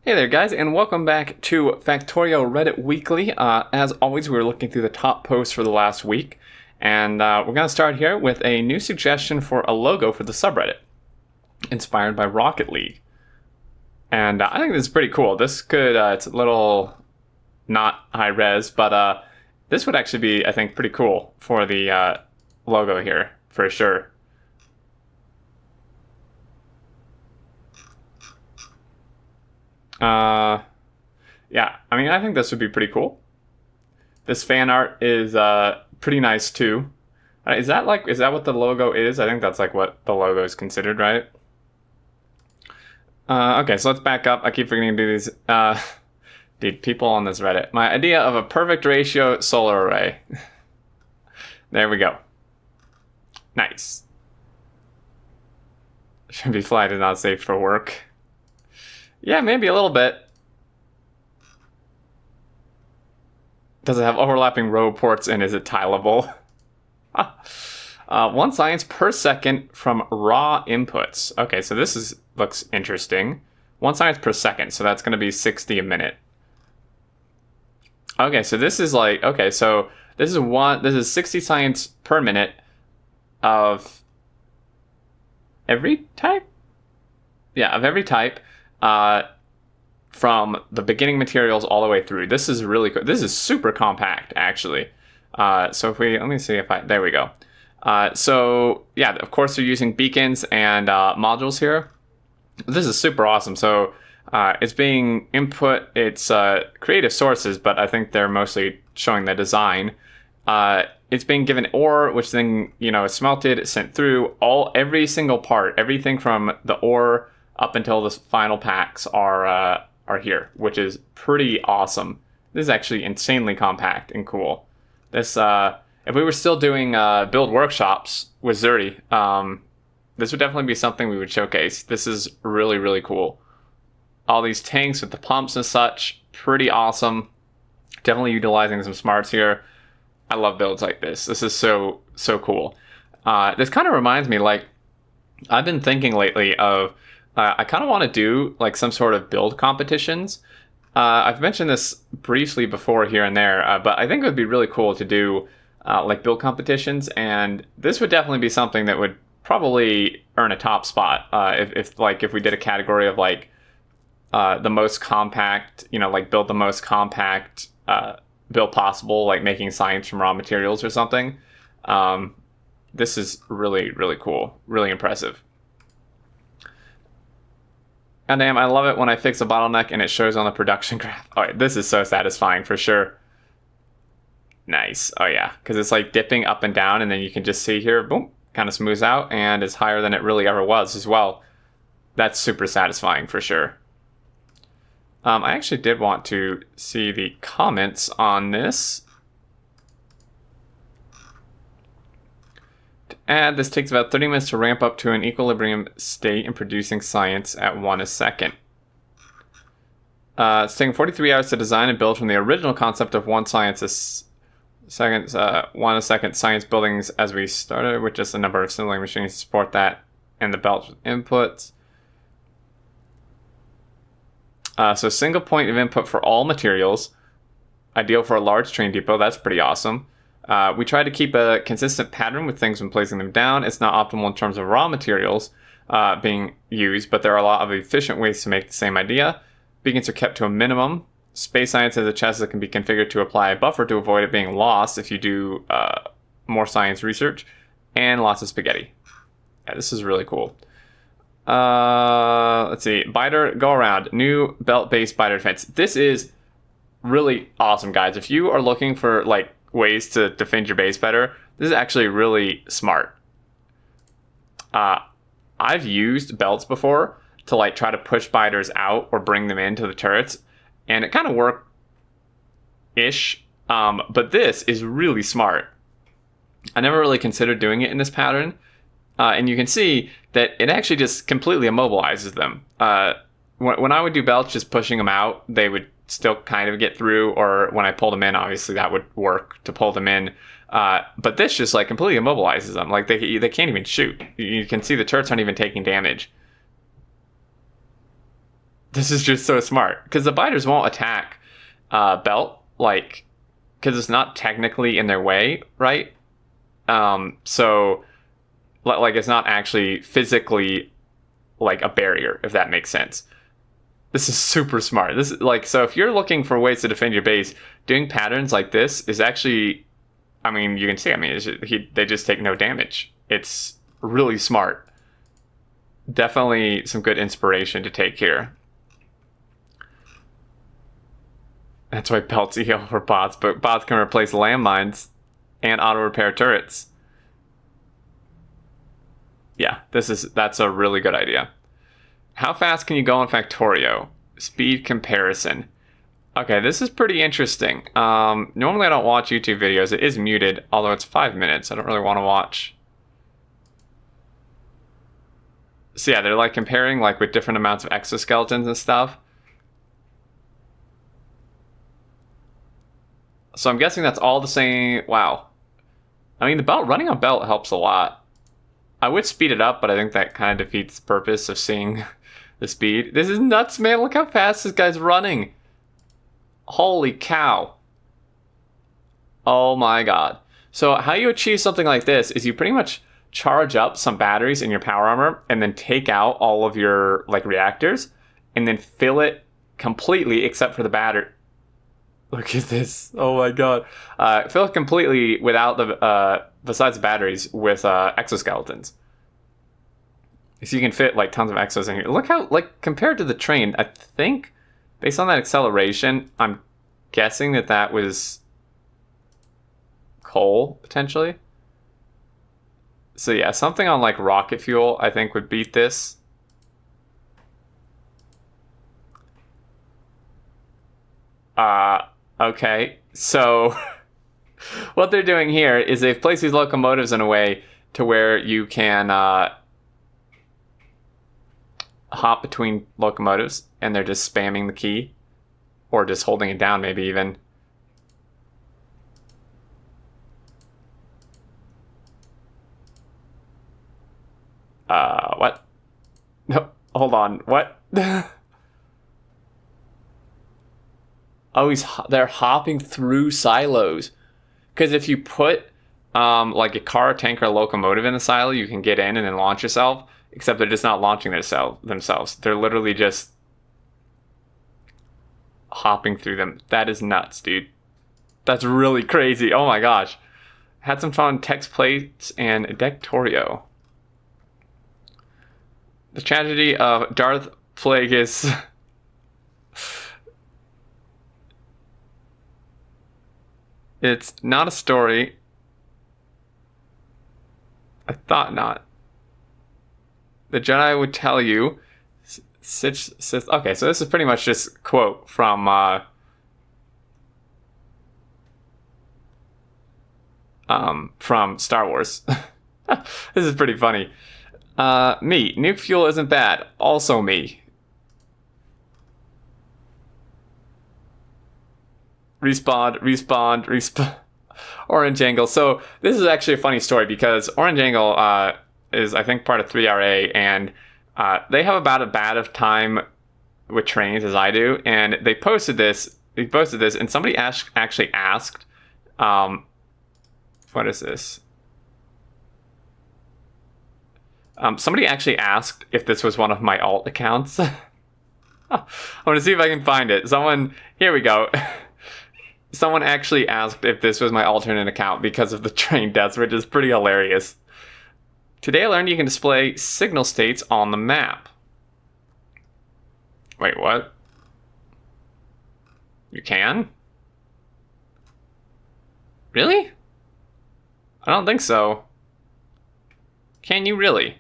Hey there guys, and welcome back to Factorio Reddit Weekly. As always, we're looking through the top posts for the last week, and we're going to start here with a new suggestion for a logo for the subreddit, inspired by Rocket League. And I think this is pretty cool. This could, it's a little not high res, but this would actually be, I think, pretty cool for the logo here, for sure. Yeah, I mean, I think this would be pretty cool. This fan art is pretty nice too. Is that what the logo is? I think that's like what the logo is considered, right? Okay, so let's back up. I keep forgetting to do these. Dude, people on this Reddit. My idea of a perfect ratio solar array. There we go. Nice. Should be flagged as not safe for work. Yeah, maybe a little bit. Does it have overlapping row ports and is it tileable? 1 science per second from raw inputs. Okay, so this looks interesting. 1 science per second, so that's going to be 60 a minute. Okay, so this is like, okay, so this is 60 science per minute of every type? Yeah, of every type. From the beginning materials all the way through. This is really cool. This is super compact, actually. So if let me see if there we go. So yeah, of course they're using beacons and modules here. This is super awesome. So it's being input, it's creative sources, but I think they're mostly showing the design. It's being given ore, which then, is smelted, sent through every single part, everything from the ore up until the final packs are here, which is pretty awesome. This is actually insanely compact and cool. This, if we were still doing build workshops with Xterminator, this would definitely be something we would showcase. This is really, really cool. All these tanks with the pumps and such, pretty awesome. Definitely utilizing some smarts here. I love builds like this. This is so cool. This kind of reminds me, like, I've been thinking lately of I kind of want to do like some sort of build competitions. I've mentioned this briefly before here and there, but I think it would be really cool to do like build competitions, and this would definitely be something that would probably earn a top spot if we did a category of like the most compact, like build the most compact build possible, like making science from raw materials or something. This is really, really cool, really impressive. God damn, I love it when I fix a bottleneck and it shows on the production graph. Oh, this is so satisfying for sure. Nice. Oh yeah, because it's like dipping up and down, and then you can just see here, boom, kind of smooths out, and it's higher than it really ever was as well. That's super satisfying for sure. I actually did want to see the comments on this. And this takes about 30 minutes to ramp up to an equilibrium state in producing science at 1 a second. It's taken 43 hours to design and build from the original concept of 1 science a second, 1 a second science buildings as we started, with just a number of assembling machines to support that, and the belt with inputs. So single point of input for all materials, ideal for a large train depot. That's pretty awesome. We try to keep a consistent pattern with things when placing them down. It's not optimal in terms of raw materials being used, but there are a lot of efficient ways to make the same idea. Beacons are kept to a minimum. Space science has a chest that can be configured to apply a buffer to avoid it being lost if you do more science research. And lots of spaghetti. Yeah, this is really cool. Let's see. Biter go around. New belt-based biter defense. This is really awesome, guys. If you are looking for like ways to defend your base better, this is actually really smart. I've used belts before to like try to push biters out or bring them into the turrets, and it kind of worked ish, but this is really smart. I never really considered doing it in this pattern, and you can see that it actually just completely immobilizes them. When I would do belts just pushing them out, they would still kind of get through, or when I pulled them in, obviously that would work to pull them in. But this just like completely immobilizes them. Like they can't even shoot. You can see the turrets aren't even taking damage. This is just so smart because the biters won't attack belt, like, because it's not technically in their way, right? So like it's not actually physically like a barrier, if that makes sense. This is super smart. This is like, so if you're looking for ways to defend your base, doing patterns like this is actually, I mean, you can see, I mean, they just take no damage. It's really smart. Definitely some good inspiration to take here. That's why belts heal for bots, but bots can replace landmines and auto repair turrets. Yeah, that's a really good idea. How fast can you go in Factorio? Speed comparison. Okay, this is pretty interesting. Normally I don't watch YouTube videos. It is muted, although it's 5 minutes. I don't really want to watch. So yeah, they're like comparing like with different amounts of exoskeletons and stuff. So I'm guessing that's all the same. Wow. I mean, running on belt helps a lot. I would speed it up, but I think that kind of defeats the purpose of seeing the speed. This is nuts, man. Look how fast this guy's running. Holy cow. Oh my god. So how you achieve something like this is you pretty much charge up some batteries in your power armor and then take out all of your like reactors and then fill it completely except for the battery. Look at this. Oh my god. Fill it completely without the besides the batteries with exoskeletons. So you can fit like tons of exos in here. Look how, like, compared to the train, I think based on that acceleration, I'm guessing that was coal potentially. So yeah, something on like rocket fuel I think would beat this. Okay, so what they're doing here is they've placed these locomotives in a way to where you can hop between locomotives, and they're just spamming the key, or just holding it down maybe even. What? No, hold on, what? Oh, they're hopping through silos. Because if you put like a car, tanker, locomotive in the silo, you can get in and then launch yourself. Except they're just not launching themselves. They're literally just hopping through them. That is nuts, dude. That's really crazy. Oh my gosh. Had some fun text plates and Dectorio. The tragedy of Darth Plagueis. It's not a story. I thought not. The Jedi would tell you. Okay, so this is pretty much just a quote from Star Wars. This is pretty funny. Me, nuke fuel isn't bad. Also me. Respawn. Orange Angle. So this is actually a funny story because Orange Angle is, I think, part of 3RA, and they have about as bad of time with trains as I do. And they posted this, and somebody actually asked, what is this? Somebody actually asked if this was one of my alt accounts. I want to see if I can find it. Here we go. Someone actually asked if this was my alternate account because of the train deaths, which is pretty hilarious. Today I learned you can display signal states on the map. Wait, what? You can? Really? I don't think so. Can you really?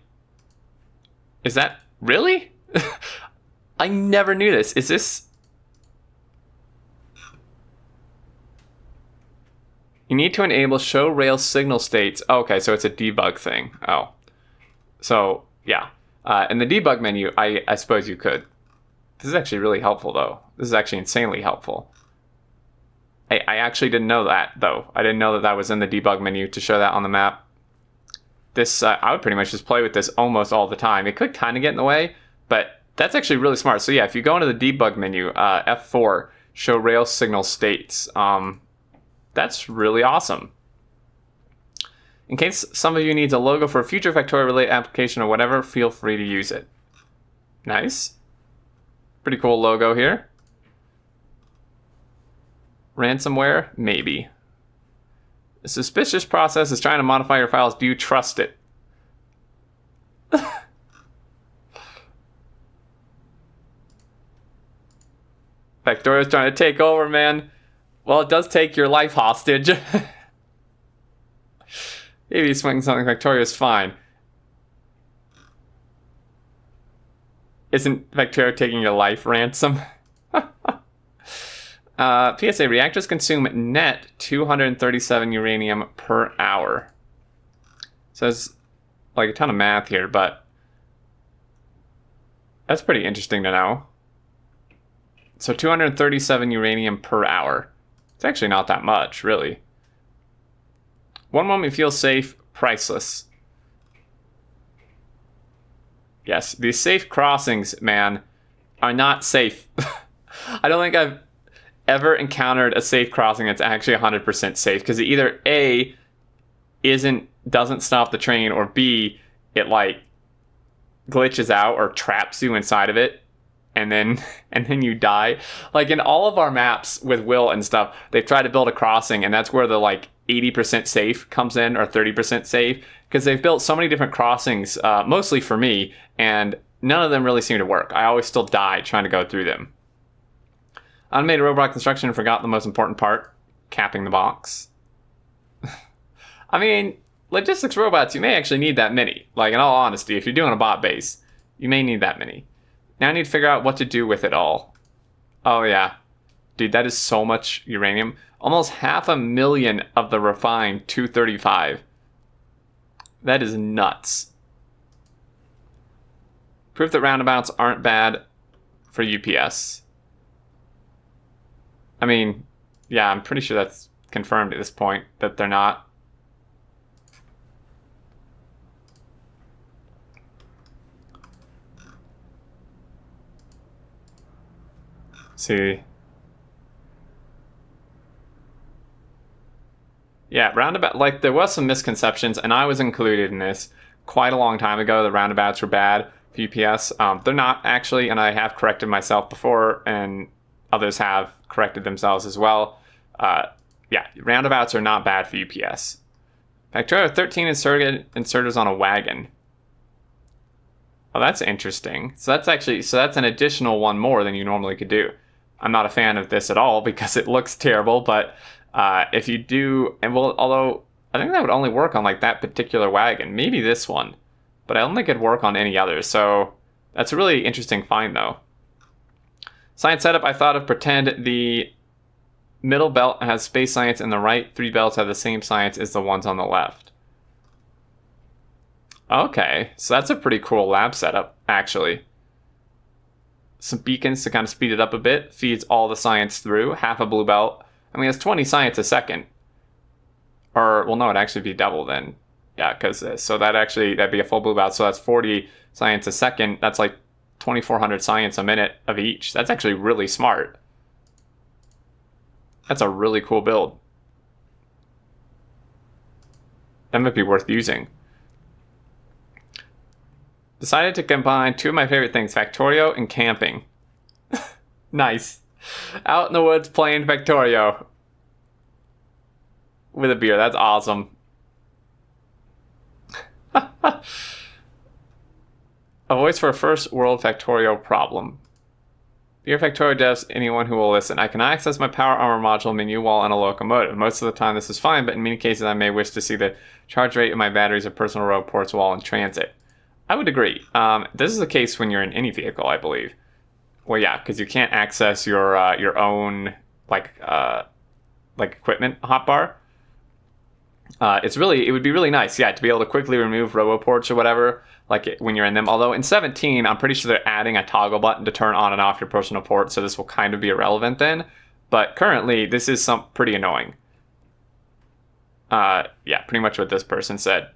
Is that... Really? I never knew this. Is this... You need to enable show rail signal states. Oh, okay, so it's a debug thing. Oh. So, yeah. In the debug menu, I suppose you could. This is actually really helpful, though. This is actually insanely helpful. I actually didn't know that, though. I didn't know that was in the debug menu to show that on the map. This, I would pretty much just play with this almost all the time. It could kind of get in the way, but That's actually really smart. So yeah, if you go into the debug menu, F4, show rail signal states. That's really awesome. In case some of you needs a logo for a future Factorio related application or whatever, feel free to use it. Nice. Pretty cool logo here. Ransomware? Maybe. A suspicious process is trying to modify your files. Do you trust it? Factorio's trying to take over, man. Well, it does take your life hostage. Maybe swing something Factorio's fine. Isn't Factorio taking your life ransom? PSA, reactors consume net 237 uranium per hour. So it's like a ton of math here, but that's pretty interesting to know. So 237 uranium per hour. It's actually not that much, really. One moment feels safe, priceless. Yes, these safe crossings, man, are not safe. I don't think I've ever encountered a safe crossing that's actually 100% safe, because it either A, doesn't stop the train, or B, it like glitches out or traps you inside of it, and then you die. Like in all of our maps with Will and stuff, they've tried to build a crossing, and that's where the like 80% safe comes in, or 30% safe, because they've built so many different crossings, mostly for me, and none of them really seem to work. I always still die trying to go through them. Automated robot construction, forgot the most important part, capping the box. I mean, logistics robots, you may actually need that many. Like, in all honesty, if you're doing a bot base, you may need that many. Now I need to figure out what to do with it all. Oh yeah. Dude, that is so much uranium. Almost 500,000 of the refined 235. That is nuts. Proof that roundabouts aren't bad for UPS. I mean, yeah, I'm pretty sure that's confirmed at this point, that they're not. See. Yeah, roundabout, like, there was some misconceptions, and I was included in this quite a long time ago. The roundabouts were bad for UPS. They're not, actually, and I have corrected myself before, and others have corrected themselves as well. Yeah, roundabouts are not bad for UPS. Factorio 13 inserters on a wagon. Oh, that's interesting. So that's an additional one more than you normally could do. I'm not a fan of this at all because it looks terrible, but if you do, and well, although I think that would only work on like that particular wagon, maybe this one, but I don't think it'd work on any others. So that's a really interesting find though. Science setup, I thought of pretend the middle belt has space science and the right three belts have the same science as the ones on the left. Okay, so that's a pretty cool lab setup, actually. Some beacons to kind of speed it up a bit, feeds all the science through, half a blue belt. I mean, it's 20 science a second. Or, well, no, it'd actually be double then. Yeah, because, so that'd be a full blue belt, so that's 40 science a second. That's like 2,400 science a minute of each. That's actually really smart. That's a really cool build. That might be worth using. Decided to combine two of my favorite things, Factorio and camping. Nice. Out in the woods playing Factorio. With a beer, that's awesome. A voice for a first world Factorio problem. Dear Factorio devs, anyone who will listen, I can access my power armor module menu while on a locomotive. Most of the time this is fine, but in many cases I may wish to see the charge rate of my batteries or personal road ports while in transit. I would agree. This is the case when you're in any vehicle, I believe. Well, yeah, because you can't access your own like equipment hotbar. It would be really nice, yeah, to be able to quickly remove roboports or whatever, when you're in them. Although in 17, I'm pretty sure they're adding a toggle button to turn on and off your personal port, so this will kind of be irrelevant then. But currently, this is pretty annoying. Yeah, pretty much what this person said.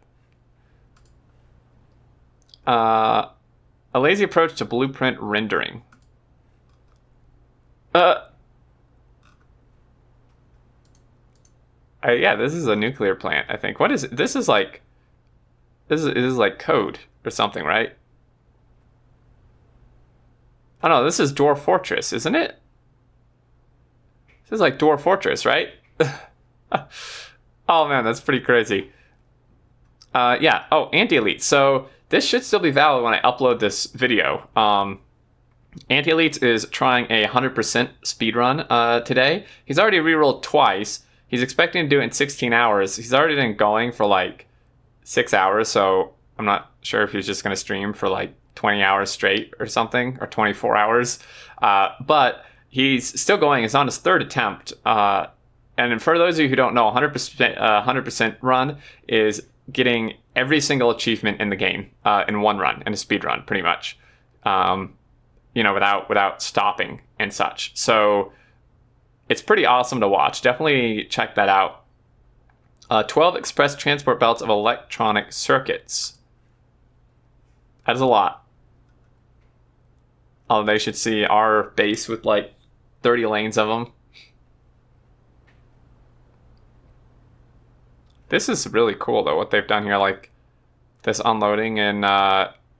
A lazy approach to blueprint rendering. Yeah, this is a nuclear plant, I think. What is it? This is like like code or something, right? Oh no, this is Dwarf Fortress, isn't it? This is like Dwarf Fortress, right? Oh man, that's pretty crazy. Yeah. Oh, anti-elite. So this should still be valid when I upload this video. Anti-elite is trying a 100% speedrun today. He's already rerolled twice. He's expecting to do it in 16 hours. He's already been going for like 6 hours, so I'm not sure if he's just going to stream for like 20 hours straight or something, or 24 hours. But he's still going. It's on his third attempt. And for those of you who don't know, 100% run is getting every single achievement in the game in one run, in a speed run, pretty much. Without stopping and such. So it's pretty awesome to watch. Definitely check that out. 12 express transport belts of electronic circuits. That is a lot. Oh, they should see our base with like 30 lanes of them. This is really cool though, what they've done here, like this unloading and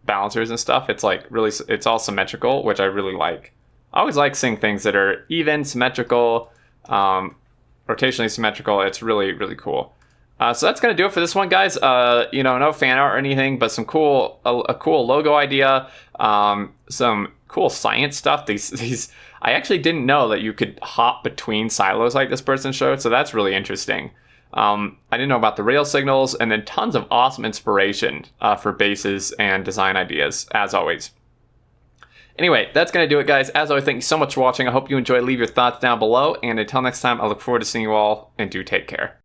balancers and stuff. It's like really, it's all symmetrical, which I really like. I always like seeing things that are even, symmetrical, rotationally symmetrical. It's really, really cool. So that's gonna do it for this one, guys. No fan art or anything, but some cool, a cool logo idea, some cool science stuff. These, I actually didn't know that you could hop between silos like this person showed, so that's really interesting. I didn't know about the rail signals, and then tons of awesome inspiration for bases and design ideas, as always. Anyway, that's going to do it, guys. As always, thank you so much for watching. I hope you enjoyed. Leave your thoughts down below, and until next time, I look forward to seeing you all, and do take care.